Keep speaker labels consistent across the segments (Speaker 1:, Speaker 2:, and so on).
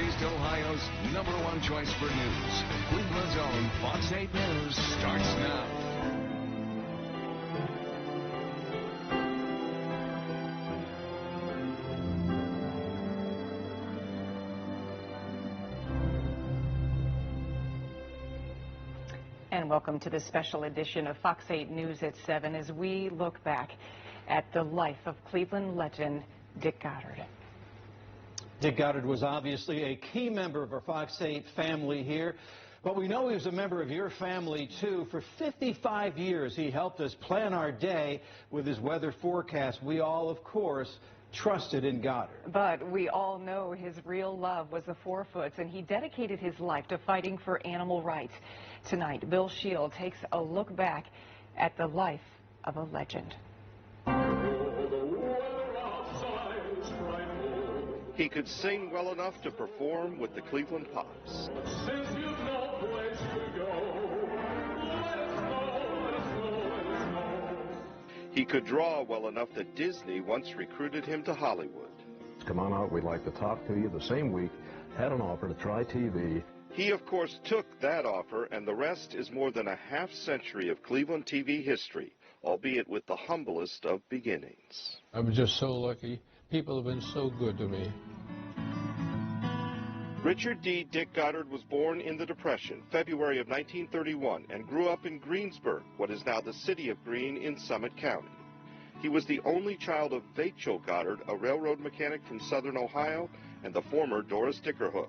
Speaker 1: Northeast Ohio's #1 choice for news. Cleveland's own Fox 8 News starts now.
Speaker 2: And welcome to this special edition of Fox 8 News at 7 as we look back at the life of Cleveland legend Dick Goddard.
Speaker 3: Dick Goddard was obviously a key member of our Fox 8 family here, but we know he was a member of your family too. For 55 years he helped us plan our day with his weather forecast. We all, of course, trusted in Goddard.
Speaker 2: But we all know his real love was the 4 Foots, and he dedicated his life to fighting for animal rights. Tonight, Bill Shield takes a look back at the life of a legend.
Speaker 4: He could sing well enough to perform with the Cleveland Pops.
Speaker 5: Since you've no place to go, let us know.
Speaker 4: He could draw well enough that Disney once recruited him to Hollywood.
Speaker 6: Come on out, we'd like to talk to you. The same week, had an offer to try TV.
Speaker 4: He, of course, took that offer, and the rest is more than a half-century of Cleveland TV history, albeit with the humblest of beginnings.
Speaker 7: I'm just so lucky. People have been so good to me.
Speaker 4: Richard D. Dick Goddard was born in the Depression, February of 1931, and grew up in Greensburg, what is now the city of Greene in Summit County. He was the only child of Vachel Goddard, a railroad mechanic from southern Ohio, and the former Doris Dickerhoof.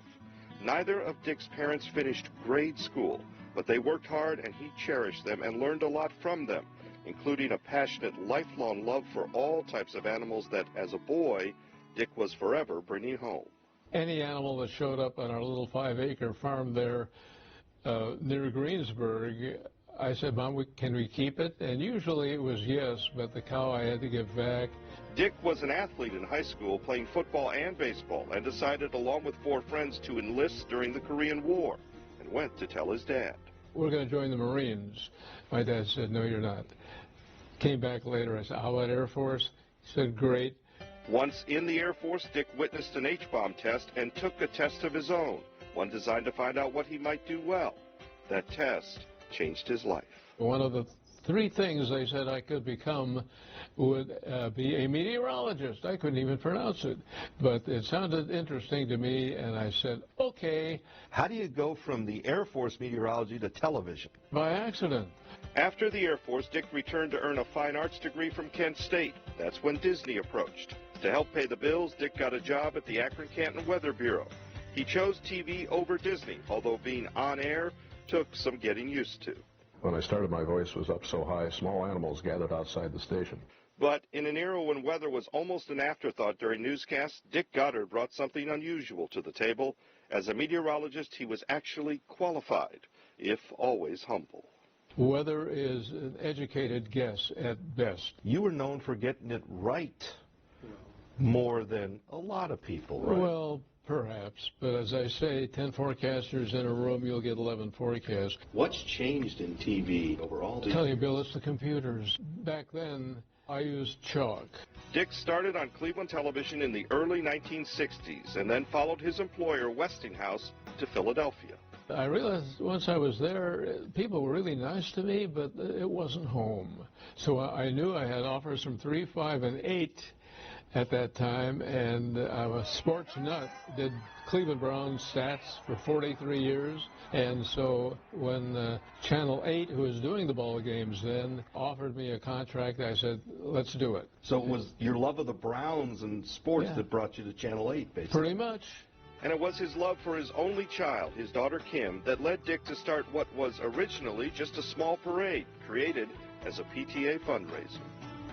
Speaker 4: Neither of Dick's parents finished grade school, but they worked hard and he cherished them and learned a lot from them, including a passionate, lifelong love for all types of animals that, as a boy, Dick was forever bringing home.
Speaker 7: Any animal that showed up on our little 5-acre farm there near Greensburg, I said, Mom, can we keep it? And usually it was yes, but the cow I had to give back.
Speaker 4: Dick was an athlete in high school, playing football and baseball, and decided, along with 4 friends, to enlist during the Korean War, and went to tell his dad.
Speaker 7: We're going to join the Marines. My dad said, no, you're not. Came back later. I said, how about Air Force? He said, great.
Speaker 4: Once in the Air Force, Dick witnessed an H-bomb test and took a test of his own, one designed to find out what he might do well. That test changed his life.
Speaker 7: One of the 3 things they said I could become would be a meteorologist. I couldn't even pronounce it, but it sounded interesting to me, and I said, okay.
Speaker 8: How do you go from the Air Force meteorology to television?
Speaker 7: By accident.
Speaker 4: After the Air Force, Dick returned to earn a fine arts degree from Kent State. That's when Disney approached. To help pay the bills, Dick got a job at the Akron-Canton Weather Bureau. He chose TV over Disney, although being on air took some getting used to.
Speaker 6: When I started, my voice was up so high, small animals gathered outside the station.
Speaker 4: But in an era when weather was almost an afterthought during newscasts, Dick Goddard brought something unusual to the table. As a meteorologist, he was actually qualified, if always humble.
Speaker 7: Weather is an educated guess at best.
Speaker 8: You were known for getting it right more than a lot of people, right?
Speaker 7: Well, perhaps, but as I say, 10 forecasters in a room, you'll get 11 forecasts.
Speaker 8: What's changed in TV overall?
Speaker 7: I'll tell you, Bill, it's the computers. Back then, I used chalk.
Speaker 4: Dick started on Cleveland television in the early 1960s and then followed his employer, Westinghouse, to Philadelphia.
Speaker 7: I realized once I was there, people were really nice to me, but it wasn't home. So I knew I had offers from 3, 5, and 8 at that time, and I'm a sports nut. Did Cleveland Browns stats for 43 years, and so when Channel 8, who was doing the ball games then, offered me a contract, I said, let's do it.
Speaker 8: So it was your love of the Browns and sports that brought you to Channel 8, basically?
Speaker 7: Pretty much.
Speaker 4: And it was his love for his only child, his daughter Kim, that led Dick to start what was originally just a small parade, created as a PTA fundraiser.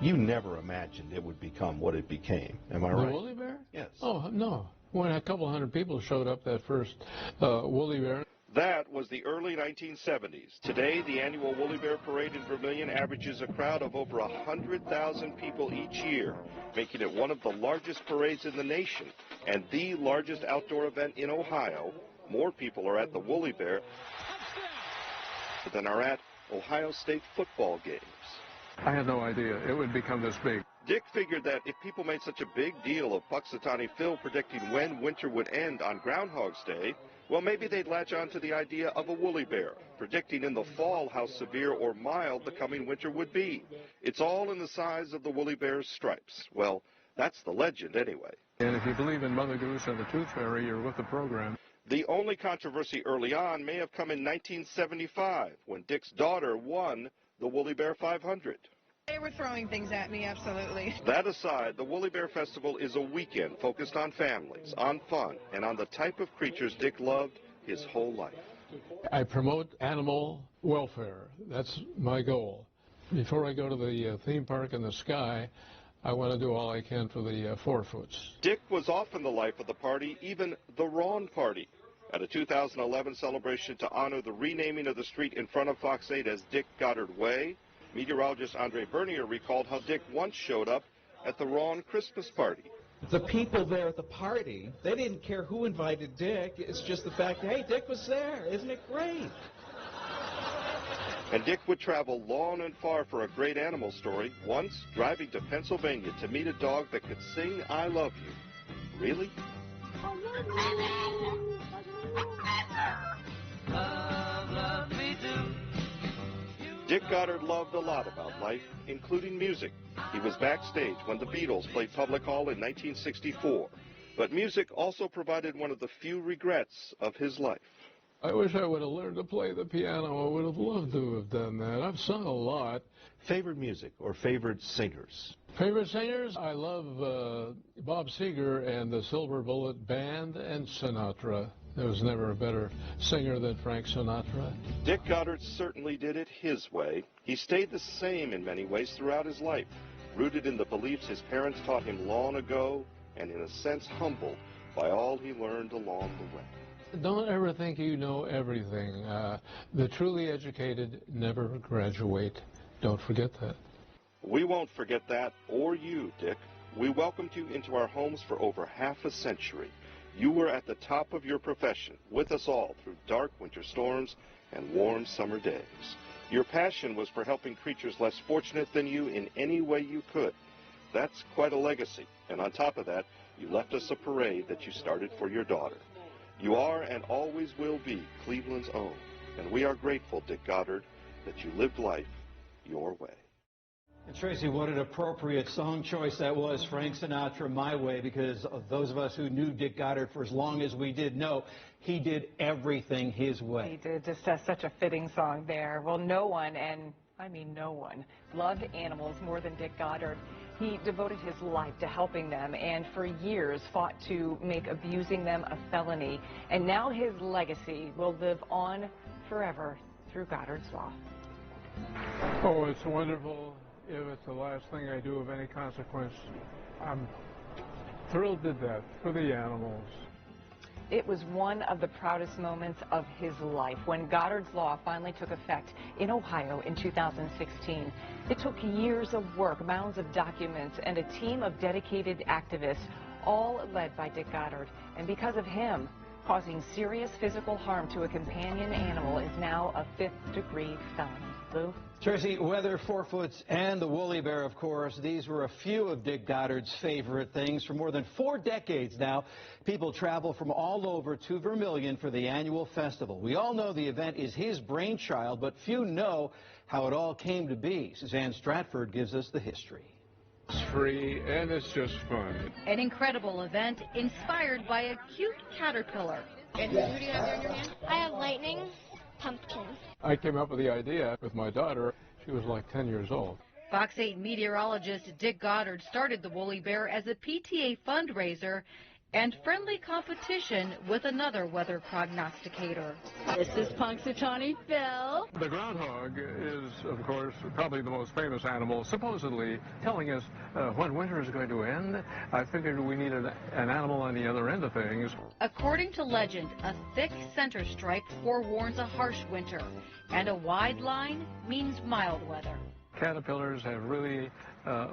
Speaker 8: You never imagined it would become what it became, am I right?
Speaker 7: The Woolly Bear?
Speaker 8: Yes.
Speaker 7: Oh, no. When a couple hundred people showed up that first Woolly Bear.
Speaker 4: That was the early 1970s. Today, the annual Woolly Bear Parade in Vermillion averages a crowd of over 100,000 people each year, making it one of the largest parades in the nation and the largest outdoor event in Ohio. More people are at the Woolly Bear than are at Ohio State football games.
Speaker 9: I had no idea it would become this big.
Speaker 4: Dick figured that if people made such a big deal of Punxsutawney Phil predicting when winter would end on Groundhog's Day, well, maybe they'd latch on to the idea of a woolly bear, predicting in the fall how severe or mild the coming winter would be. It's all in the size of the woolly bear's stripes. Well, that's the legend anyway.
Speaker 7: And if you believe in Mother Goose and the Tooth Fairy, you're with the program.
Speaker 4: The only controversy early on may have come in 1975, when Dick's daughter won the Woolly Bear 500.
Speaker 9: They were throwing things at me, absolutely.
Speaker 4: That aside, the Woolly Bear Festival is a weekend focused on families, on fun, and on the type of creatures Dick loved his whole life.
Speaker 7: I promote animal welfare. That's my goal. Before I go to the theme park in the sky, I want to do all I can for the 4-foots.
Speaker 4: Dick was often the life of the party, even the Ron Party. At a 2011 celebration to honor the renaming of the street in front of Fox 8 as Dick Goddard Way, meteorologist Andre Bernier recalled how Dick once showed up at the Ron Christmas party.
Speaker 10: The people there at the party, they didn't care who invited Dick. It's just the fact, hey, Dick was there. Isn't it great?
Speaker 4: And Dick would travel long and far for a great animal story, once driving to Pennsylvania to meet a dog that could sing I Love You. Really? Dick Goddard loved a lot about life, including music. He was backstage when the Beatles played Public Hall in 1964. But music also provided one of the few regrets of his life.
Speaker 7: I wish I would have learned to play the piano. I would have loved to have done that. I've sung a lot.
Speaker 8: Favorite music or favorite singers?
Speaker 7: Favorite singers? I love Bob Seger and the Silver Bullet Band and Sinatra. There was never a better singer than Frank Sinatra.
Speaker 4: Dick Goddard certainly did it his way. He stayed the same in many ways throughout his life, rooted in the beliefs his parents taught him long ago, and in a sense humbled by all he learned along the way.
Speaker 7: Don't ever think you know everything. The truly educated never graduate. Don't forget that.
Speaker 4: We won't forget that, or you, Dick. We welcomed you into our homes for over half a century. You were at the top of your profession, with us all through dark winter storms and warm summer days. Your passion was for helping creatures less fortunate than you in any way you could. That's quite a legacy. And on top of that, you left us a parade that you started for your daughter. You are and always will be Cleveland's own. And we are grateful, Dick Goddard, that you lived life your way.
Speaker 3: And Tracy, what an appropriate song choice that was, Frank Sinatra, My Way, because of those of us who knew Dick Goddard for as long as we did know, he did everything his way.
Speaker 2: He did, just such a fitting song there. Well, no one, and I mean no one, loved animals more than Dick Goddard. He devoted his life to helping them and for years fought to make abusing them a felony. And now his legacy will live on forever through Goddard's Law.
Speaker 7: Oh, it's wonderful. If it's the last thing I do of any consequence, I'm thrilled to death for the animals.
Speaker 2: It was one of the proudest moments of his life when Goddard's Law finally took effect in Ohio in 2016. It took years of work, mounds of documents, and a team of dedicated activists, all led by Dick Goddard. And because of him, causing serious physical harm to a companion animal is now a 5th-degree felony. Lou?
Speaker 3: Tracy, whether 4-foots and the woolly bear, of course, these were a few of Dick Goddard's favorite things. For more than 4 decades now, people travel from all over to Vermillion for the annual festival. We all know the event is his brainchild, but few know how it all came to be. Suzanne Stratford gives us the history.
Speaker 7: It's free and it's just fun.
Speaker 11: An incredible event inspired by a cute caterpillar. And who do you have there in your hand?
Speaker 12: I have lightning, pumpkin.
Speaker 7: I came up with the idea with my daughter. She was like 10 years old.
Speaker 11: Fox 8 meteorologist Dick Goddard started the Woolly Bear as a PTA fundraiser and friendly competition with another weather prognosticator.
Speaker 13: This is Punxsutawney Phil.
Speaker 7: The groundhog is, of course, probably the most famous animal, supposedly telling us when winter is going to end. I figured we needed an animal on the other end of things.
Speaker 11: According to legend, a thick center stripe forewarns a harsh winter, and a wide line means mild weather.
Speaker 7: Caterpillars have really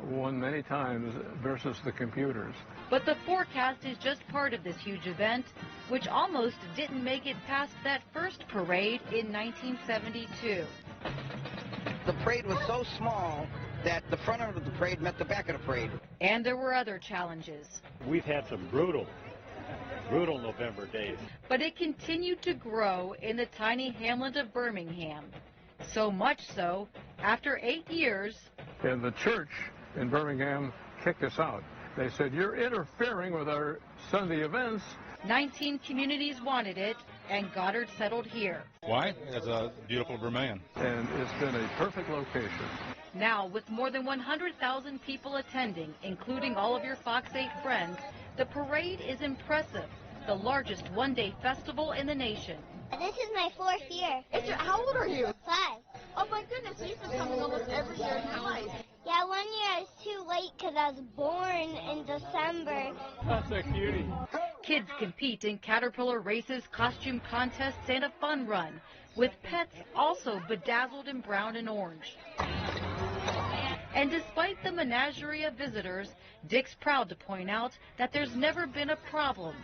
Speaker 7: won many times versus the computers.
Speaker 11: But the forecast is just part of this huge event, which almost didn't make it past that first parade in 1972.
Speaker 14: The parade was so small that the front of the parade met the back of the parade.
Speaker 11: And there were other challenges.
Speaker 15: We've had some brutal November days.
Speaker 11: But it continued to grow in the tiny hamlet of Birmingham. So much so, after 8 years,
Speaker 7: And the church in Birmingham kicked us out. They said, you're interfering with our Sunday events.
Speaker 11: 19 communities wanted it, and Goddard settled here.
Speaker 16: Why? It's a beautiful Vermilion.
Speaker 7: And it's been a perfect location.
Speaker 11: Now, with more than 100,000 people attending, including all of your Fox 8 friends, the parade is impressive, the largest one-day festival in the nation.
Speaker 12: This is my 4th year.
Speaker 9: How old are you?
Speaker 12: 5.
Speaker 9: Oh my goodness, so you've been coming almost every year in your life.
Speaker 12: Yeah, 1 year I was too late because I was born in December.
Speaker 7: That's a cutie.
Speaker 11: Kids compete in caterpillar races, costume contests, and a fun run, with pets also bedazzled in brown and orange. And despite the menagerie of visitors, Dick's proud to point out that there's never been a problem.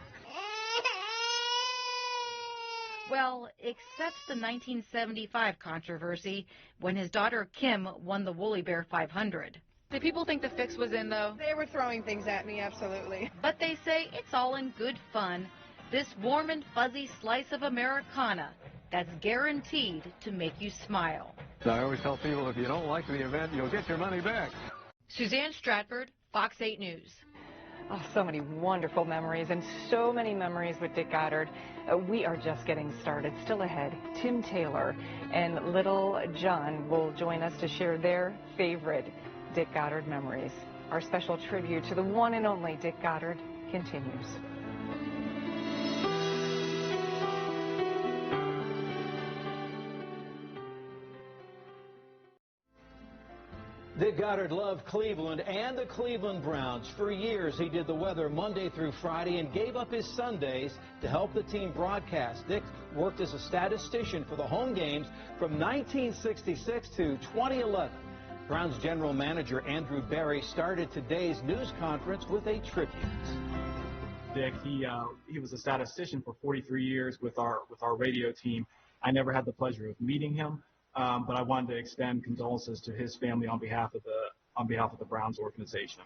Speaker 11: Well, except the 1975 controversy when his daughter Kim won the Woolly Bear 500.
Speaker 9: Did people think the fix was in, though? They were throwing things at me, absolutely.
Speaker 11: But they say it's all in good fun. This warm and fuzzy slice of Americana that's guaranteed to make you smile.
Speaker 7: I always tell people, if you don't like the event, you'll get your money back.
Speaker 11: Suzanne Stratford, Fox 8 News.
Speaker 2: Oh, so many wonderful memories and so many memories with Dick Goddard. We are just getting started. Still ahead, Tim Taylor and little John will join us to share their favorite Dick Goddard memories. Our special tribute to the one and only Dick Goddard continues.
Speaker 3: Dick Goddard loved Cleveland and the Cleveland Browns. For years, he did the weather Monday through Friday and gave up his Sundays to help the team broadcast. Dick worked as a statistician for the home games from 1966 to 2011. Browns general manager Andrew Berry started today's news conference with a tribute.
Speaker 17: Dick, he was a statistician for 43 years with our radio team. I never had the pleasure of meeting him. But I wanted to extend condolences to his family on behalf of the Browns organization.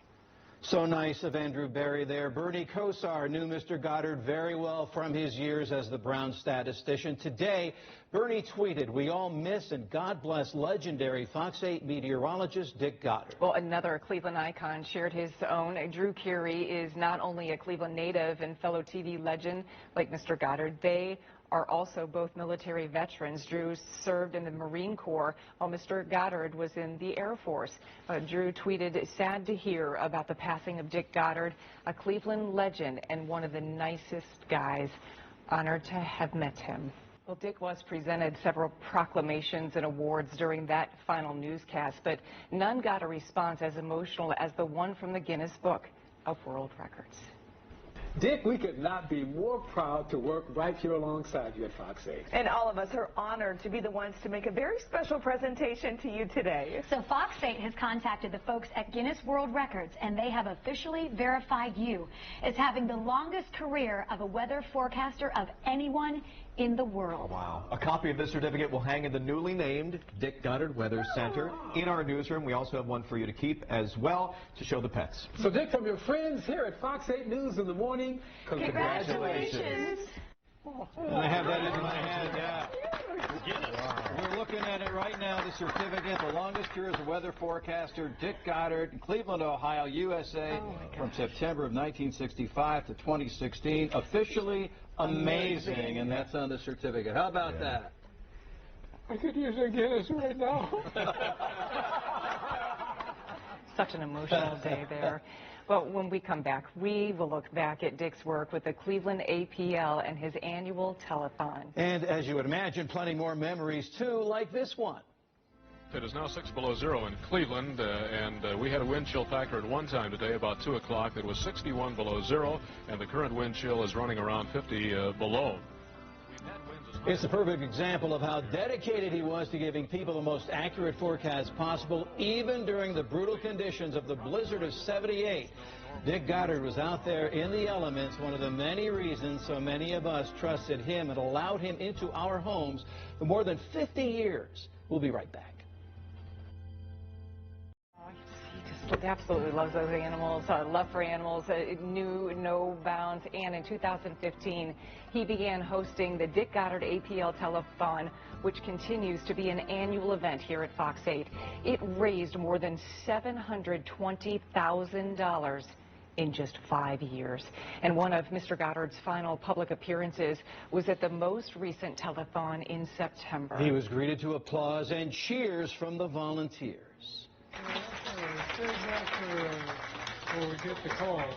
Speaker 3: So nice of Andrew Berry there. Bernie Kosar knew Mr. Goddard very well from his years as the Browns statistician. Today, Bernie tweeted, "We all miss and God bless legendary Fox 8 meteorologist Dick Goddard."
Speaker 2: Well, another Cleveland icon shared his own. Drew Carey is not only a Cleveland native and fellow TV legend like Mr. Goddard, they are also both military veterans. Drew served in the Marine Corps while Mr. Goddard was in the Air Force. Drew tweeted, "Sad to hear about the passing of Dick Goddard, a Cleveland legend and one of the nicest guys. Honored to have met him." Well, Dick was presented several proclamations and awards during that final newscast, but none got a response as emotional as the one from the Guinness Book of World Records.
Speaker 18: Dick, we could not be more proud to work right here alongside you at Fox 8.
Speaker 19: And all of us are honored to be the ones to make a very special presentation to you today.
Speaker 20: So Fox 8 has contacted the folks at Guinness World Records, and they have officially verified you as having the longest career of a weather forecaster of anyone in the world.
Speaker 21: Wow. A copy of this certificate will hang in the newly named Dick Goddard Weather Center in our newsroom. We also have one for you to keep as well to show the pets.
Speaker 18: So, Dick, from your friends here at Fox 8 News in the morning,
Speaker 20: congratulations.
Speaker 3: I have that in my hand, yeah. Wow. We're looking at it right now, the certificate, the longest career as a weather forecaster, Dick Goddard, in Cleveland, Ohio, USA, from September of 1965 to 2016. Officially amazing, and that's on the certificate. How about that?
Speaker 7: I could use a Guinness right now.
Speaker 2: Such an emotional day there. Well, when we come back, we will look back at Dick's work with the Cleveland APL and his annual telethon.
Speaker 3: And as you would imagine, plenty more memories, too, like this one.
Speaker 22: It is now 6 below zero in Cleveland, and we had a wind chill factor at one time today, about 2 o'clock. It was 61 below zero, and the current wind chill is running around 50 below.
Speaker 3: It's a perfect example of how dedicated he was to giving people the most accurate forecast possible, even during the brutal conditions of the blizzard of '78. Dick Goddard was out there in the elements, one of the many reasons so many of us trusted him and allowed him into our homes for more than 50 years. We'll be right back.
Speaker 2: He absolutely loves those animals, love for animals, knew no bounds. And in 2015, he began hosting the Dick Goddard APL Telethon, which continues to be an annual event here at Fox 8. It raised more than $720,000 in just 5 years. And one of Mr. Goddard's final public appearances was at the most recent telethon in September.
Speaker 3: He was greeted to applause and cheers from the volunteers.
Speaker 7: Before we get the calls.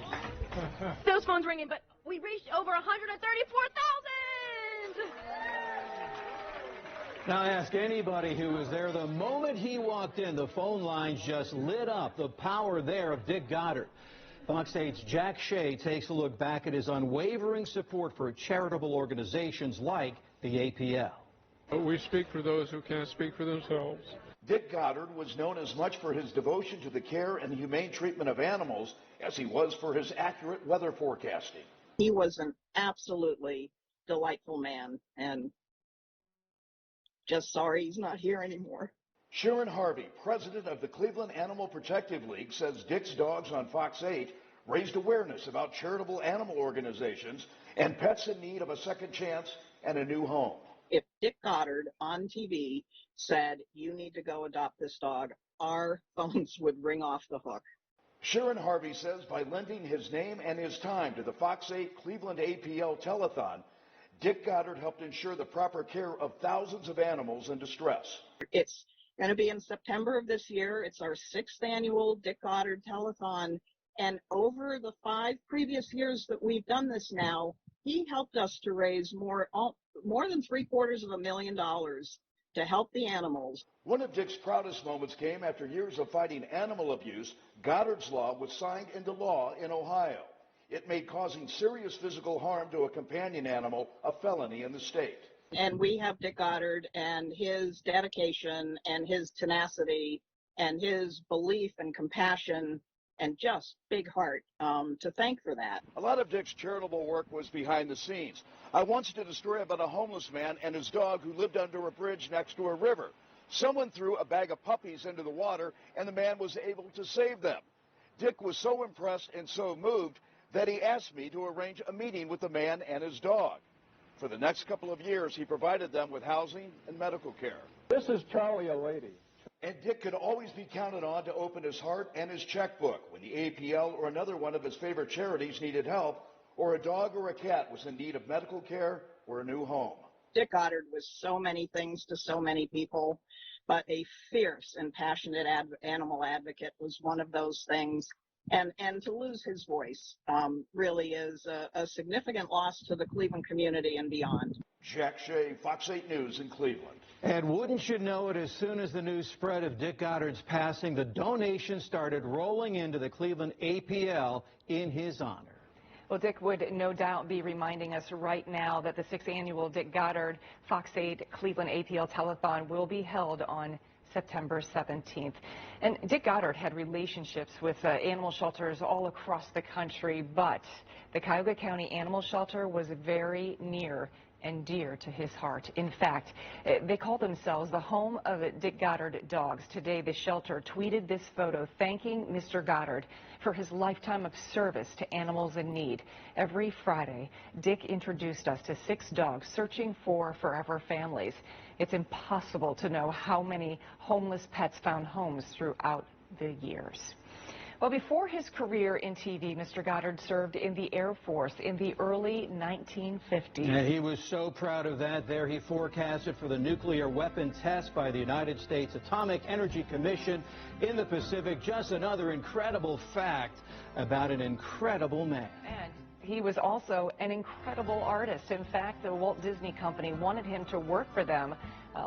Speaker 1: Those phones ringing, but we reached over 134,000!
Speaker 3: Now ask anybody who was there. The moment he walked in, the phone lines just lit up. The power there of Dick Goddard. Fox 8's Jack Shea takes a look back at his unwavering support for charitable organizations like the APL.
Speaker 7: We speak for those who can't speak for themselves.
Speaker 5: Dick Goddard was known as much for his devotion to the care and the humane treatment of animals as he was for his accurate weather forecasting.
Speaker 23: He was an absolutely delightful man, and just sorry he's not here anymore.
Speaker 5: Sharon Harvey, president of the Cleveland Animal Protective League, says Dick's Dogs on Fox 8 raised awareness about charitable animal organizations and pets in need of a second chance and a new home.
Speaker 23: If Dick Goddard on TV said, you need to go adopt this dog, our phones would ring off the hook.
Speaker 5: Sharon Harvey says by lending his name and his time to the Fox 8 Cleveland APL Telethon, Dick Goddard helped ensure the proper care of thousands of animals in distress.
Speaker 23: It's going to be in September of this year. It's our 6th annual Dick Goddard Telethon. And over the 5 previous years that we've done this now, he helped us to raise more than $750,000 to help the animals.
Speaker 5: One of Dick's proudest moments came after years of fighting animal abuse. Goddard's Law was signed into law in Ohio. It made causing serious physical harm to a companion animal a felony in the state.
Speaker 23: And we have Dick Goddard and his dedication and his tenacity and his belief and compassion and just big heart to thank for that.
Speaker 5: A lot of Dick's charitable work was behind the scenes. I once did a story about a homeless man and his dog who lived under a bridge next to a river. Someone threw a bag of puppies into the water and the man was able to save them. Dick was so impressed and so moved that he asked me to arrange a meeting with the man and his dog. For the next couple of years, he provided them with housing and medical care.
Speaker 18: This is Charlie, a lady.
Speaker 5: And Dick could always be counted on to open his heart and his checkbook when the APL or another one of his favorite charities needed help, or a dog or a cat was in need of medical care or a new home.
Speaker 23: Dick Goddard was so many things to so many people, but a fierce and passionate animal advocate was one of those things. And to lose his voice really is a significant loss to the Cleveland community and beyond.
Speaker 5: Jack Shea, Fox 8 News in Cleveland.
Speaker 3: And wouldn't you know it, as soon as the news spread of Dick Goddard's passing, the donations started rolling into the Cleveland APL in his honor.
Speaker 2: Well, Dick would no doubt be reminding us right now that the 6th annual Dick Goddard Fox 8 Cleveland APL Telethon will be held on September 17th. And Dick Goddard had relationships with animal shelters all across the country, but the Cuyahoga County Animal Shelter was very near and dear to his heart. In fact, they call themselves the home of Dick Goddard dogs. Today, the shelter tweeted this photo thanking Mr. Goddard for his lifetime of service to animals in need. Every Friday, Dick introduced us to 6 dogs searching for forever families. It's impossible to know how many homeless pets found homes throughout the years. Well, before his career in TV, Mr. Goddard served in the Air Force in the early 1950s.
Speaker 3: And he was so proud of that. There he forecasted for the nuclear weapon test by the United States Atomic Energy Commission in the Pacific. Just another incredible fact about an incredible man.
Speaker 2: And he was also an incredible artist. In fact, the Walt Disney Company wanted him to work for them.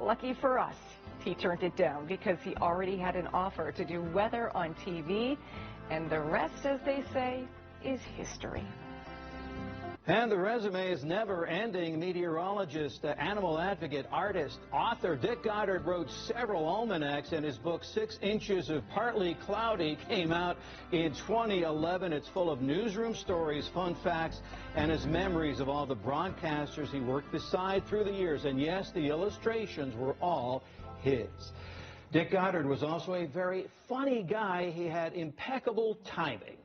Speaker 2: Lucky for us, he turned it down because he already had an offer to do weather on TV, and the rest, as they say, is history.
Speaker 3: And the resume is never-ending. Meteorologist, animal advocate, artist, author Dick Goddard wrote several almanacs, and his book 6 Inches of Partly Cloudy came out in 2011. It's full of newsroom stories, fun facts, and his memories of all the broadcasters he worked beside through the years. And yes, the illustrations were all his. Dick Goddard was also a very funny guy. He had impeccable timing.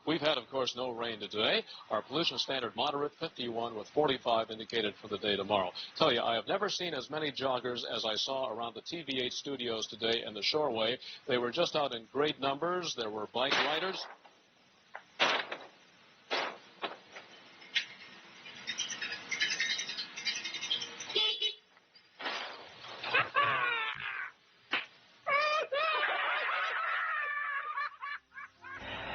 Speaker 22: We've had, of course, no rain today. Our pollution standard moderate, 51 with 45 indicated for the day tomorrow. Tell you, I have never seen as many joggers as I saw around the TV8 studios today in the Shoreway. They were just out in great numbers. There were bike riders.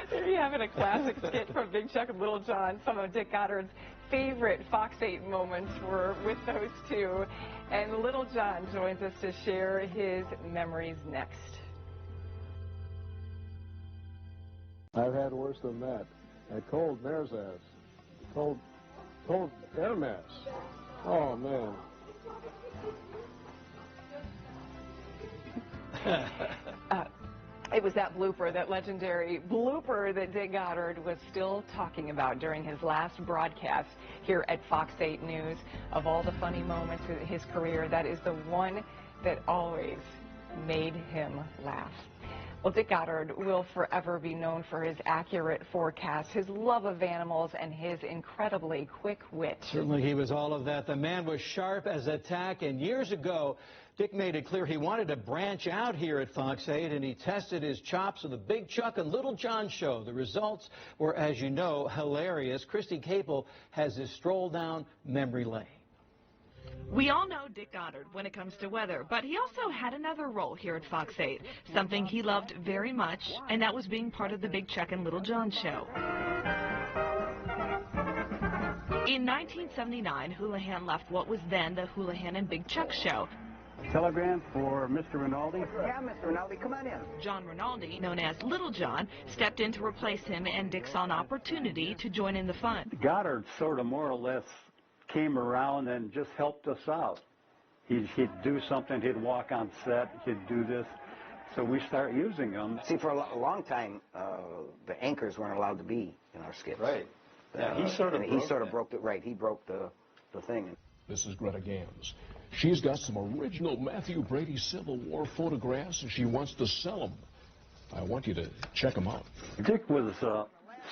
Speaker 19: There you have it, a classic skit from Big Chuck and Little John. Some of Dick Goddard's favorite Fox 8 moments were with those two. And Little John joins us to share his memories next.
Speaker 6: I've had worse than that. A cold mare's ass. Cold air mass. Oh, man.
Speaker 19: It was that blooper, that legendary blooper that Dick Goddard was still talking about during his last broadcast here at Fox 8 News. Of all the funny moments in his career, that is the one that always made him laugh. Well, Dick Goddard will forever be known for his accurate forecast, his love of animals, and his incredibly quick wit.
Speaker 3: Certainly he was all of that. The man was sharp as a tack, and years ago, Dick made it clear he wanted to branch out here at Fox 8, and he tested his chops with the Big Chuck and Little John show. The results were, as you know, hilarious. Christy Capel has this stroll down memory lane.
Speaker 1: We all know Dick Goddard when it comes to weather, but he also had another role here at Fox 8, something he loved very much, and that was being part of the Big Chuck and Little John show. In 1979, Houlihan left what was then the Houlihan and Big Chuck show.
Speaker 8: Telegram for Mr. Rinaldi?
Speaker 14: Yeah, Mr. Rinaldi, come on in.
Speaker 1: John Rinaldi, known as Little John, stepped in to replace him, and Dick saw an opportunity to join in the fun.
Speaker 8: Goddard sort of more or less came around and just helped us out. He'd do something, he'd walk on set, he'd do this. So we start using him.
Speaker 14: See, for a long time, the anchors weren't allowed to be in our skits.
Speaker 8: Right.
Speaker 14: Yeah, he sort of broke it. Right, he broke the thing.
Speaker 10: This is Greta Gans. She's got some original Matthew Brady Civil War photographs, and she wants to sell them. I want you to check them out.
Speaker 8: Dick was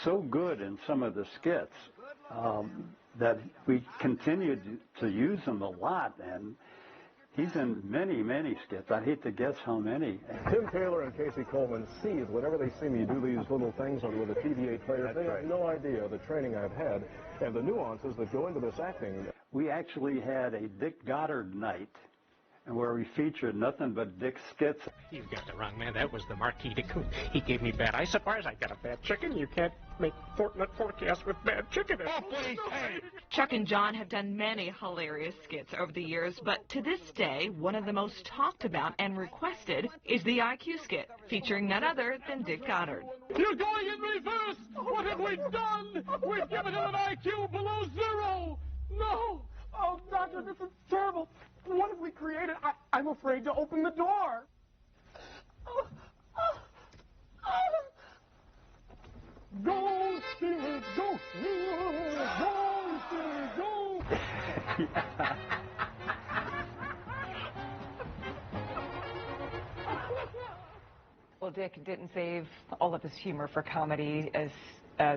Speaker 8: so good in some of the skits that we continued to use him a lot, and he's in many, many skits. I'd hate to guess how many.
Speaker 6: Tim Taylor and Casey Coleman seethe whenever they see me do these little things with a TV8 player. They have no idea the training I've had and the nuances that go into this acting.
Speaker 8: We actually had a Dick Goddard night where we featured nothing but Dick skits.
Speaker 24: You've got the wrong man. That was the Marquis de Coon. He gave me bad isopars. I got a bad chicken. You can't make fortnight forecasts with bad chicken.
Speaker 1: Oh, please, hey. Chuck and John have done many hilarious skits over the years, but to this day, one of the most talked about and requested is the IQ skit, featuring none other than Dick Goddard.
Speaker 25: You're going in reverse! What have we done? We've given him an IQ below 0! No! Oh, Doctor, this is terrible. What have we created? I'm afraid to open the door. Go, Steelers, go! Go, Steelers, go!
Speaker 19: Well, Dick didn't save all of his humor for comedy as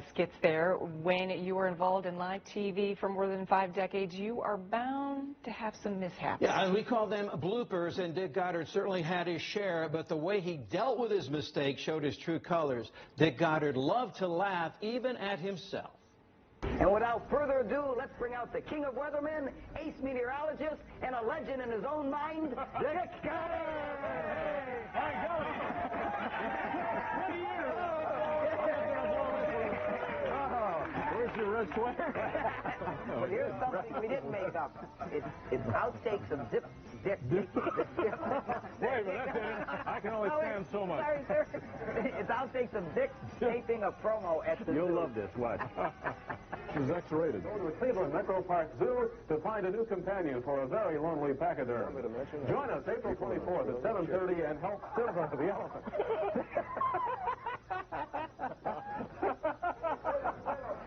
Speaker 19: skits there. When you were involved in live TV for more than 5 decades, you are bound to have some mishaps.
Speaker 3: Yeah, we call them bloopers, and Dick Goddard certainly had his share, but the way he dealt with his mistakes showed his true colors. Dick Goddard loved to laugh, even at himself.
Speaker 14: And without further ado, let's bring out the king of weathermen, ace meteorologist, and a legend in his own mind, Dick Goddard! Hey, go!
Speaker 6: Where's your red sweater?
Speaker 14: But here's something we didn't make up. It's outtakes of Dick.
Speaker 6: Wait a minute, that did it. I can only stand so much.
Speaker 14: Sorry, sir. It's outtakes of Dick taping a promo at the
Speaker 6: You'll
Speaker 14: zoo.
Speaker 6: love this, watch. This is X-rated. Go to the Cleveland Metro Park Zoo to find a new companion for a very lonely pachyderm. Join us April 24th at 7:30 and help Silver the elephant.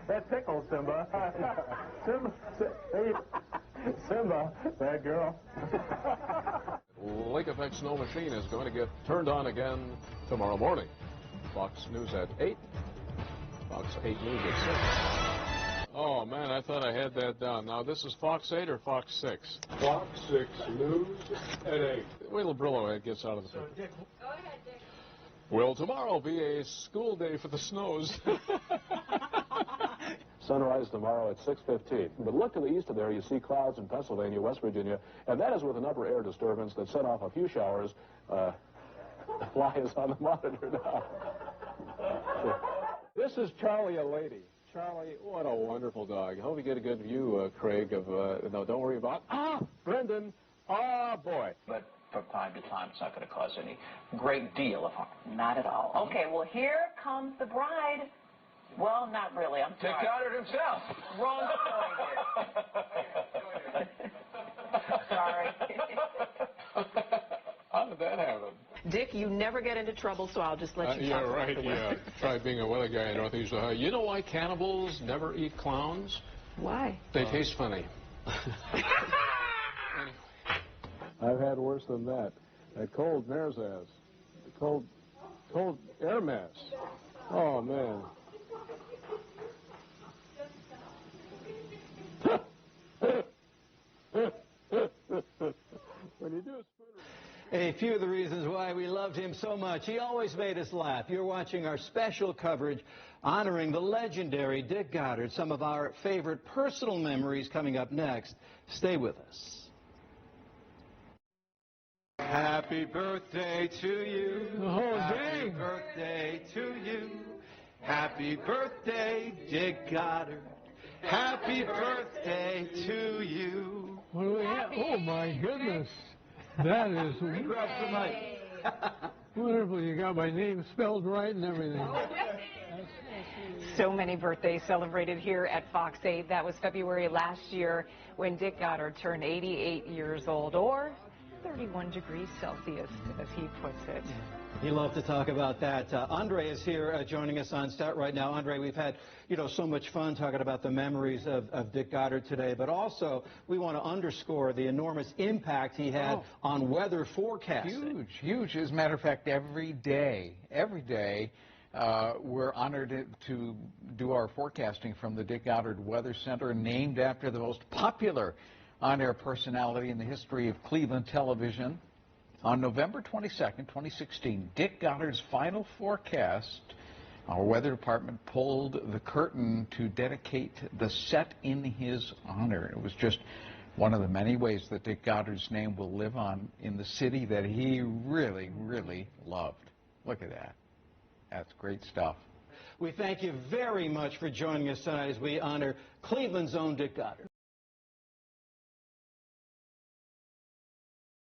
Speaker 6: That tickles, Simba. Simba, that girl.
Speaker 10: lake-effect snow machine is going to get turned on again tomorrow morning. Fox News at 8. Fox 8 News at 6. Oh, man, I thought I had that down. Now, this is Fox 8 or Fox 6?
Speaker 6: Fox 6 News at 8.
Speaker 10: Wait till Brillo gets out of the picture. Go ahead, Dick. Will tomorrow be a school day for the snows?
Speaker 6: Sunrise tomorrow at 6:15. But look to the east of there, you see clouds in Pennsylvania, West Virginia, and that is with an upper air disturbance that set off a few showers. The fly is on the monitor now.
Speaker 10: This is Charlie, a lady. Charlie, what a wonderful dog. I hope you get a good view, Craig, of, no, don't worry about, Brendan, boy.
Speaker 4: But from time to time, it's not going to cause any great deal of harm. Not at all. Okay, well, here comes the bride. Well, not really. I'm sorry.
Speaker 21: Dick Goddard himself.
Speaker 4: Wrong story here. Sorry.
Speaker 10: How did that happen?
Speaker 2: Dick, you never get into trouble, so I'll just let you
Speaker 10: yeah,
Speaker 2: talk
Speaker 10: right,
Speaker 2: afterwards.
Speaker 10: yeah. Try being a weather guy in Northeast Ohio. You know why cannibals never eat clowns?
Speaker 2: Why?
Speaker 10: They taste funny.
Speaker 6: I've had worse than that. That cold mare's ass. Cold air mass. Oh, man. When you do
Speaker 3: a few of the reasons why we loved him so much. He always made us laugh. You're watching our special coverage honoring the legendary Dick Goddard. Some of our favorite personal memories coming up next. Stay with us. Happy birthday to you. Happy birthday to you. Happy birthday, Dick Goddard. Happy birthday to you.
Speaker 7: What do we have? Oh, my goodness. That is wonderful. You got my name spelled right and everything.
Speaker 2: So many birthdays celebrated here at Fox 8. That was February last year when Dick Goddard turned 88 years old, or 31 degrees Celsius, as he puts it.
Speaker 3: You love to talk about that. Andre is here joining us on set right now. Andre, we've had, so much fun talking about the memories of Dick Goddard today, but also we want to underscore the enormous impact he had on weather forecasting.
Speaker 12: Huge, huge. As a matter of fact, every day, we're honored to do our forecasting from the Dick Goddard Weather Center, named after the most popular on-air personality in the history of Cleveland television. On November 22nd, 2016, Dick Goddard's final forecast, our weather department pulled the curtain to dedicate the set in his honor. It was just one of the many ways that Dick Goddard's name will live on in the city that he really, really loved. Look at that. That's great stuff.
Speaker 3: We thank you very much for joining us tonight as we honor Cleveland's own Dick Goddard.